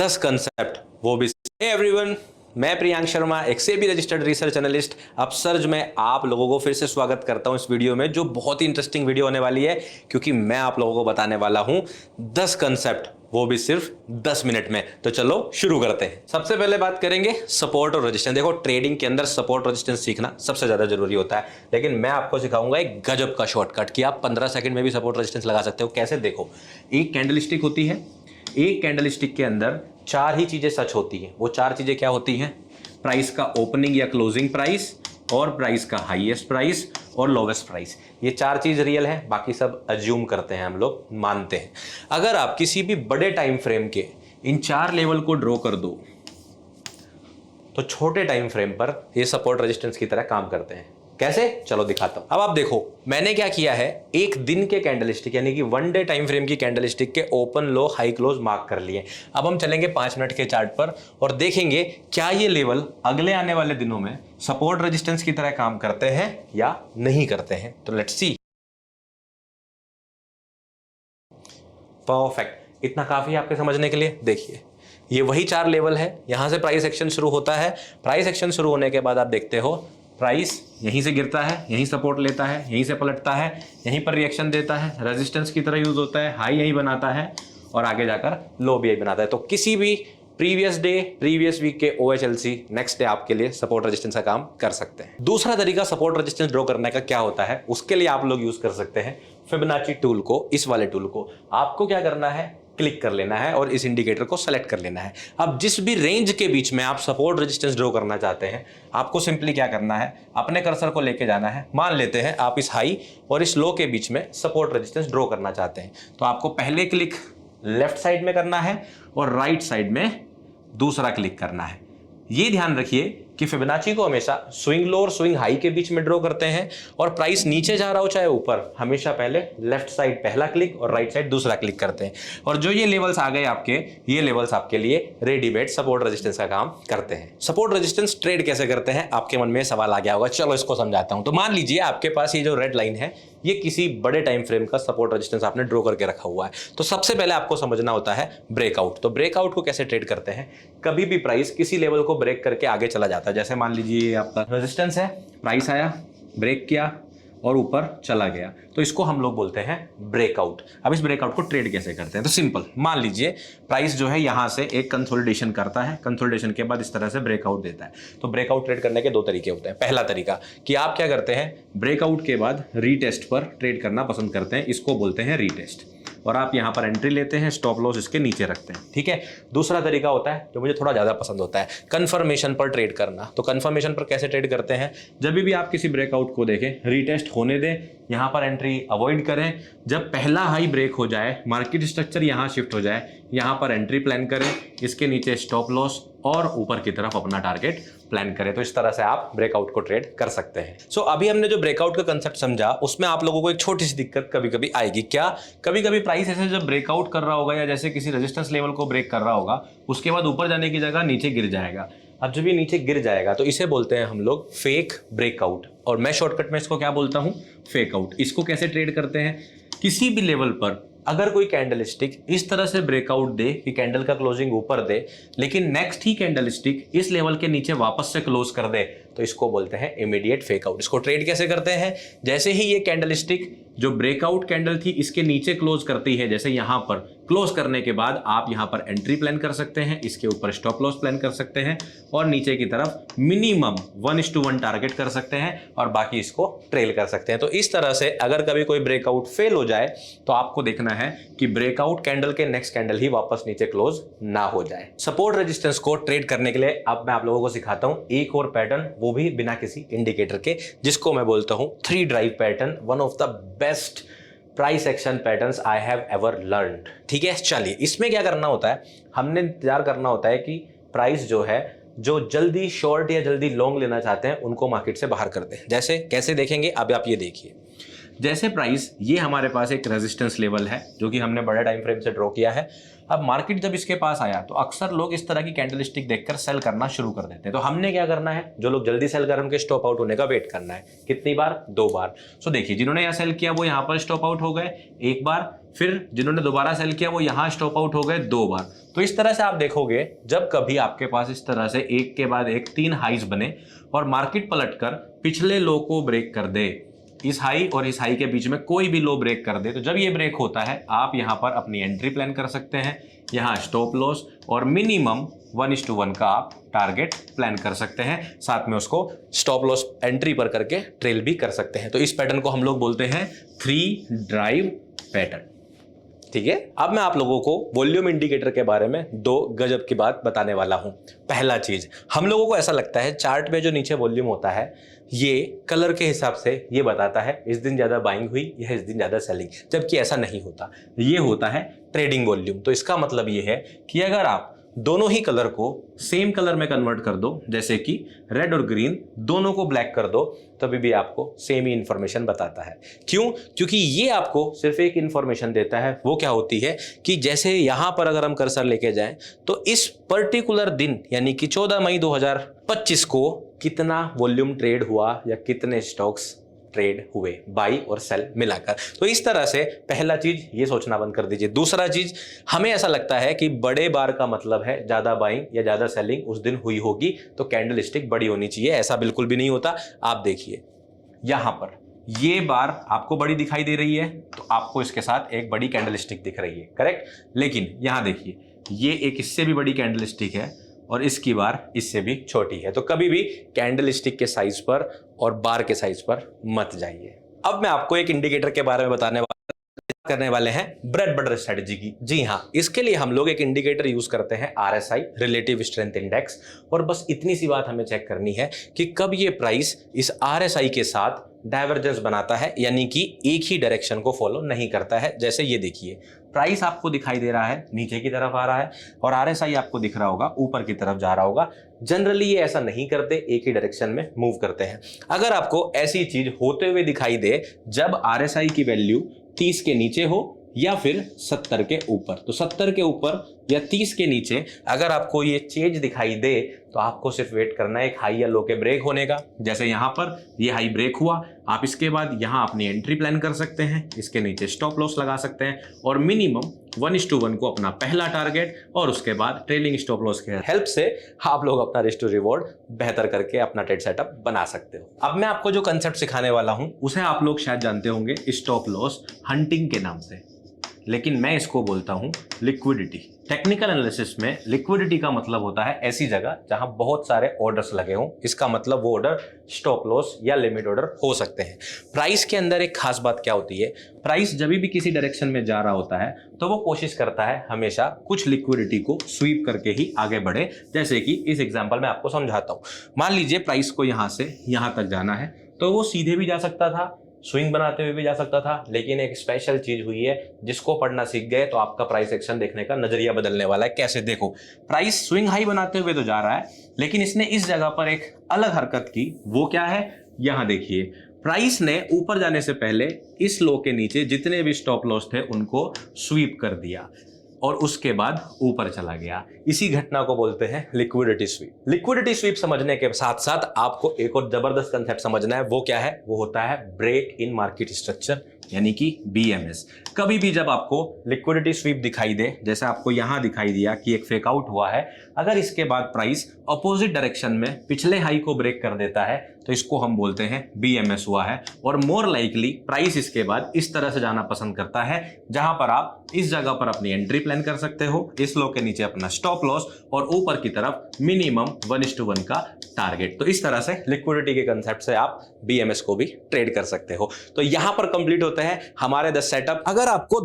10 concept वो भी। Everyone, मैं प्रियांक शर्मा, एक SEBI registered research analyst upsurge में आप लोगों को फिर से स्वागत करता हूं इस वीडियो में, जो बहुत ही इंटरेस्टिंग वीडियो होने वाली है, क्योंकि मैं आप लोगों को बताने वाला हूं 10 कंसेप्ट, वो भी सिर्फ 10 मिनट में। तो चलो शुरू करते हैं। सबसे पहले बात करेंगे सपोर्ट और रेजिस्टेंस। देखो, ट्रेडिंग के अंदर सपोर्ट रेजिस्टेंस सीखना सबसे ज्यादा जरूरी होता है, लेकिन मैं आपको सिखाऊंगा एक गजब का शॉर्टकट कि आप 15 सेकंड में भी सपोर्ट रेजिस्टेंस लगा सकते हो। कैसे? देखो, एक कैंडलस्टिक होती है, एक कैंडलस्टिक के अंदर 4 ही चीजें सच होती हैं। वो 4 चीजें क्या होती हैं? प्राइस का ओपनिंग या क्लोजिंग प्राइस, और प्राइस का हाईएस्ट प्राइस और लोवेस्ट प्राइस। ये 4 चीज रियल है, बाकी सब अज्यूम करते हैं, हम लोग मानते हैं। अगर आप किसी भी बड़े टाइम फ्रेम के इन 4 लेवल को ड्रॉ कर दो तो छोटे टाइम फ्रेम पर ये सपोर्ट रेजिस्टेंस की तरह काम करते हैं। कैसे? चलो दिखाता हूं। अब आप देखो, मैंने क्या किया है, एक दिन के कैंडलस्टिक यानी कि 1 डे टाइम फ्रेम की कैंडलस्टिक के ओपन, लो, हाई, क्लोज मार्क कर लिए। अब हम चलेंगे 5 मिनट के चार्ट पर और देखेंगे क्या ये लेवल अगले आने वाले दिनों में सपोर्ट रेजिस्टेंस की तरह काम करते हैं या नहीं करते हैं। तो लेट्स सी। परफेक्ट, इतना काफी है आपके समझने के लिए। देखिए, ये वही 4 लेवल है, यहां से प्राइस एक्शन शुरू होता है। प्राइस एक्शन शुरू होने के बाद आप देखते हो प्राइस यहीं से गिरता है, यहीं सपोर्ट लेता है, यहीं से पलटता है, यहीं पर रिएक्शन देता है, रेजिस्टेंस की तरह यूज होता है, हाई यहीं बनाता है और आगे जाकर लो भी यहीं बनाता है। तो किसी भी प्रीवियस डे, प्रीवियस वीक के OHLC नेक्स्ट डे आपके लिए सपोर्ट रेजिस्टेंस का काम कर सकते हैं। दूसरा तरीका सपोर्ट रेजिस्टेंस ड्रॉ करने का क्या होता है, उसके लिए आप लोग यूज कर सकते हैं फिबोनाची टूल को। इस वाले टूल को आपको क्या करना है, क्लिक कर लेना है और इस इंडिकेटर को सेलेक्ट कर लेना है। अब जिस भी रेंज के बीच में आप सपोर्ट रेजिस्टेंस ड्रॉ करना चाहते हैं, आपको सिंपली क्या करना है, अपने कर्सर को लेके जाना है। मान लेते हैं आप इस हाई और इस लो के बीच में सपोर्ट रेजिस्टेंस ड्रॉ करना चाहते हैं, तो आपको पहले क्लिक लेफ्ट साइड में करना है और राइट साइड में दूसरा क्लिक करना है। ये ध्यान रखिए कि फिबोनाची को हमेशा स्विंग लो और स्विंग हाई के बीच में ड्रॉ करते हैं, और प्राइस नीचे जा रहा हो चाहे ऊपर, हमेशा पहले लेफ्ट साइड पहला क्लिक और राइट साइड दूसरा क्लिक करते हैं। और जो ये लेवल्स आ गए आपके, ये लेवल्स आपके लिए रेडीमेड सपोर्ट रेजिस्टेंस का काम करते हैं। सपोर्ट रेजिस्टेंस ट्रेड कैसे करते हैं, आपके मन में सवाल आ गया होगा। चलो इसको समझाता हूं। तो मान लीजिए आपके पास ये जो रेड लाइन है, ये किसी बड़े टाइम फ्रेम का सपोर्ट रेजिस्टेंस आपने ड्रॉ करके रखा हुआ है। तो सबसे पहले आपको समझना होता है ब्रेकआउट। तो ब्रेकआउट को कैसे ट्रेड करते हैं? कभी भी प्राइस किसी लेवल को ब्रेक करके आगे चला जाता है। जैसे मान लीजिए आपका रेजिस्टेंस है, प्राइस आया, ब्रेक किया और ऊपर चला गया, तो इसको हम लोग बोलते हैं ब्रेकआउट। अब इस ब्रेकआउट को ट्रेड कैसे करते हैं? तो सिंपल, मान लीजिए प्राइस जो है यहां से एक कंसोलिडेशन करता है, कंसोलिडेशन के बाद इस तरह से ब्रेकआउट देता है। तो ब्रेकआउट ट्रेड करने के 2 तरीके होते हैं। पहला तरीका कि आप क्या करते हैं, ब्रेकआउट के बाद रीटेस्ट पर ट्रेड करना पसंद करते हैं, इसको बोलते हैं रीटेस्ट, और आप यहां पर एंट्री लेते हैं, स्टॉप लॉस इसके नीचे रखते हैं। ठीक है। दूसरा तरीका होता है जो मुझे थोड़ा ज्यादा पसंद होता है, कंफर्मेशन पर ट्रेड करना। तो कंफर्मेशन पर कैसे ट्रेड करते हैं? जब भी आप किसी ब्रेकआउट को देखें, रीटेस्ट होने दें, यहां पर एंट्री अवॉइड करें। जब पहला हाई ब्रेक हो जाए, मार्केट स्ट्रक्चर यहां शिफ्ट हो जाए, यहां पर एंट्री प्लान करें, इसके नीचे स्टॉप लॉस और ऊपर की तरफ अपना टारगेट प्लान करें। तो इस तरह से आप ब्रेकआउट को ट्रेड कर सकते हैं। सो अभी हमने जो ब्रेकआउट का कंसेप्ट समझा, उसमें आप लोगों को एक छोटी सी दिक्कत कभी कभी आएगी। क्या? कभी कभी प्राइस ऐसे जब ब्रेकआउट कर रहा होगा या जैसे किसी रेजिस्टेंस लेवल को ब्रेक कर रहा होगा, उसके बाद ऊपर जाने की जगह नीचे गिर जाएगा। अब जब ये नीचे गिर जाएगा तो इसे बोलते हैं हम लोग फेक ब्रेकआउट, और मैं शॉर्टकट में इसको क्या बोलता हूं, फेक आउट। इसको कैसे ट्रेड करते हैं? किसी भी लेवल पर अगर कोई कैंडलस्टिक इस तरह से ब्रेकआउट दे कि कैंडल का क्लोजिंग ऊपर दे, लेकिन नेक्स्ट ही कैंडलस्टिक इस लेवल के नीचे वापस से क्लोज कर दे, तो इसको बोलते हैं इमीडिएट फेक आउट। इसको ट्रेड कैसे करते हैं? जैसे ही ये कैंडलस्टिक जो ब्रेकआउट कैंडल थी इसके नीचे क्लोज करती है, जैसे यहां पर क्लोज करने के बाद आप यहां पर एंट्री प्लान कर सकते हैं, इसके ऊपर स्टॉप लॉस प्लान कर सकते हैं, और नीचे की तरफ मिनिमम 1:1 टारगेट कर सकते हैं और बाकी इसको ट्रेल कर सकते हैं। तो इस तरह से अगर कभी कोई ब्रेकआउट फेल हो जाए तो आपको देखना है कि ब्रेकआउट कैंडल के नेक्स्ट कैंडल ही वापस नीचे क्लोज ना हो जाए। सपोर्ट रेजिस्टेंस को ट्रेड करने के लिए अब मैं आप लोगों को सिखाता हूं एक और पैटर्न, वो भी बिना किसी इंडिकेटर के, जिसको मैं बोलता हूं 3 drive pattern, one of the best price action patterns I have ever learned. ठीक है, चलिए इसमें क्या करना होता है, हमने इंतजार करना होता है कि प्राइस जो है, जो जल्दी शॉर्ट या जल्दी लॉन्ग लेना चाहते हैं, उनको मार्केट से बाहर कर दें। जैसे कैसे देखेंगे, अब आप ये देखिए, जैसे प्राइस, ये हमारे पास एक रेजिस्टेंस लेवल है जो कि हमने बड़े टाइम फ्रेम से ड्रॉ किया है। अब मार्केट जब इसके पास आया तो अक्सर लोग इस तरह की कैंडलस्टिक देखकर सेल करना शुरू कर देते हैं। तो हमने क्या करना है, जो लोग जल्दी सेल कर रहे हैं उनके स्टॉप आउट होने का वेट करना है। कितनी बार? 2 बार। सो देखिए, जिन्होंने यहां सेल किया वो यहां पर स्टॉप आउट हो गए 1 बार, फिर जिन्होंने दोबारा सेल किया वो यहां स्टॉप आउट हो गए 2 बार। तो इस तरह से आप देखोगे जब कभी आपके पास इस तरह से एक के बाद एक 3 हाईज बने और मार्केट पलटकर पिछले लो को ब्रेक कर दे, इस हाई और इस हाई के बीच में कोई भी लो ब्रेक कर दे, तो जब ये ब्रेक होता है आप यहां पर अपनी एंट्री प्लान कर सकते हैं, यहां स्टॉप लॉस और मिनिमम 1:1 का आप टारगेट प्लान कर सकते हैं। साथ में उसको स्टॉप लॉस एंट्री पर करके ट्रेल भी कर सकते हैं। तो इस पैटर्न को हम लोग बोलते हैं 3 ड्राइव पैटर्न। ठीक है, अब मैं आप लोगों को वॉल्यूम इंडिकेटर के बारे में 2 गजब की बात बताने वाला हूं। पहला चीज, हम लोगों को ऐसा लगता है चार्ट में जो नीचे वॉल्यूम होता है ये कलर के हिसाब से ये बताता है इस दिन ज्यादा बाइंग हुई या इस दिन ज्यादा सेलिंग, जबकि ऐसा नहीं होता। ये होता है ट्रेडिंग वॉल्यूम। तो इसका मतलब ये है कि अगर आप दोनों ही कलर को सेम कलर में कन्वर्ट कर दो, जैसे कि रेड और ग्रीन दोनों को ब्लैक कर दो, तभी भी आपको सेम ही इंफॉर्मेशन बताता है। क्यों? क्योंकि ये आपको सिर्फ एक इंफॉर्मेशन देता है। वो क्या होती है कि जैसे यहां पर अगर हम कर्सर लेके जाएं तो इस पर्टिकुलर दिन यानी कि 14 मई 2025 को कितना वॉल्यूम ट्रेड हुआ या कितने स्टॉक्स ट्रेड हुए, बाई और सेल मिलाकर। तो इस तरह से पहला चीज ये सोचना बंद कर दीजिए। दूसरा चीज, हमें ऐसा लगता है कि बड़े बार का मतलब है ज्यादा बाइंग या ज्यादा सेलिंग उस दिन हुई होगी तो कैंडलस्टिक बड़ी होनी चाहिए। ऐसा बिल्कुल भी नहीं होता। आप देखिए यहां पर ये बार आपको बड़ी दिखाई दे रही है तो आपको इसके साथ एक बड़ी कैंडलस्टिक दिख रही है, करेक्ट। लेकिन यहां देखिए ये एक इससे भी बड़ी कैंडलस्टिक है और इसकी बार इससे भी छोटी है। तो कभी भी कैंडलस्टिक के साइज पर और बार के साइज पर मत जाइए। अब मैं आपको एक इंडिकेटर के बारे में करने वाले हैं, ब्रेड बटर स्ट्रेटजी की। जी हाँ, इसके लिए हम लोग एक इंडिकेटर यूज करते हैं RSI, रिलेटिव स्ट्रेंथ इंडेक्स। और बस इतनी सी बात हमें चेक करनी है कि कब ये प्राइस इस RSI के साथ डाइवर्जेंस बनाता है, यानी कि एक ही डायरेक्शन को फॉलो नहीं करता है। जैसे ये देखिए, प्राइस आपको दिखाई दे रहा है नीचे की तरफ आ रहा है और RSI आपको दिख रहा होगा ऊपर की तरफ जा रहा होगा। जनरली ये ऐसा नहीं करते, एक ही डायरेक्शन में मूव करते हैं। अगर आपको ऐसी चीज होते हुए दिखाई दे जब RSI की वैल्यू 30 के नीचे हो या फिर 70 के ऊपर, तो 70 के ऊपर या 30 के नीचे अगर आपको ये चेंज दिखाई दे तो आपको सिर्फ वेट करना है एक हाई या लो के ब्रेक होने का। जैसे यहां पर ये हाई ब्रेक हुआ, आप इसके बाद यहां अपनी एंट्री प्लान कर सकते हैं, इसके नीचे स्टॉप लॉस लगा सकते हैं और मिनिमम 1:1 को अपना पहला टारगेट और उसके बाद ट्रेलिंग स्टॉप लॉस के हेल्प से आप लोग अपना रिस्क टू रिवॉर्ड बेहतर करके अपना ट्रेड सेटअप बना सकते हो। अब मैं आपको जो कंसेप्ट सिखाने वाला हूं उसे आप लोग शायद जानते होंगे स्टॉप लॉस हंटिंग के नाम से, लेकिन मैं इसको बोलता हूं लिक्विडिटी। टेक्निकल एनालिसिस में लिक्विडिटी का मतलब होता है ऐसी जगह जहां बहुत सारे ऑर्डर्स लगे हों। इसका मतलब वो ऑर्डर स्टॉप लॉस या लिमिट ऑर्डर हो सकते हैं। प्राइस के अंदर एक खास बात क्या होती है, प्राइस जब भी किसी डायरेक्शन में जा रहा होता है तो वो कोशिश करता है हमेशा कुछ लिक्विडिटी को स्वीप करके ही आगे बढ़े। जैसे कि इस एग्जांपल में आपको समझाता हूं। मान लीजिए प्राइस को यहां से यहां तक जाना है तो वो सीधे भी जा सकता था, स्विंग बनाते हुए भी जा सकता था, लेकिन एक स्पेशल चीज हुई है जिसको पढ़ना सीख गए तो आपका प्राइस एक्शन देखने का नजरिया बदलने वाला है। कैसे? देखो, प्राइस स्विंग हाई बनाते हुए तो जा रहा है, लेकिन इसने इस जगह पर एक अलग हरकत की। वो क्या है? यहां देखिए, प्राइस ने ऊपर जाने से पहले इस लो के नीचे जितने भी स्टॉप लॉस थे उनको स्वीप कर दिया और उसके बाद ऊपर चला गया। इसी घटना को बोलते हैं लिक्विडिटी स्वीप। लिक्विडिटी स्वीप समझने के साथ साथ आपको एक और जबरदस्त कंसेप्ट समझना है। वो क्या है? वो होता है ब्रेक इन मार्केट स्ट्रक्चर, यानी कि BMS। कभी भी जब आपको लिक्विडिटी स्वीप दिखाई दे, जैसे आपको यहां दिखाई दिया कि एक फेक आउट हुआ है, अगर इसके बाद प्राइस अपोजिट डायरेक्शन में पिछले हाई को ब्रेक कर देता है तो इसको हम बोलते हैं BMS हुआ है। और मोर लाइकली प्राइस इसके बाद इस तरह से जाना पसंद करता है जहां पर आप इस जगह पर अपनी एंट्री प्लान कर सकते हो, इस लो के नीचे अपना स्टॉप लॉस और ऊपर की तरफ मिनिमम 1:1 का टारगेट। तो इस तरह से लिक्विडिटी के कंसेप्ट से आप BMS को भी ट्रेड कर सकते हो। तो यहां पर कंप्लीट होते हैं हमारे 10 सेटअप। अगर आपको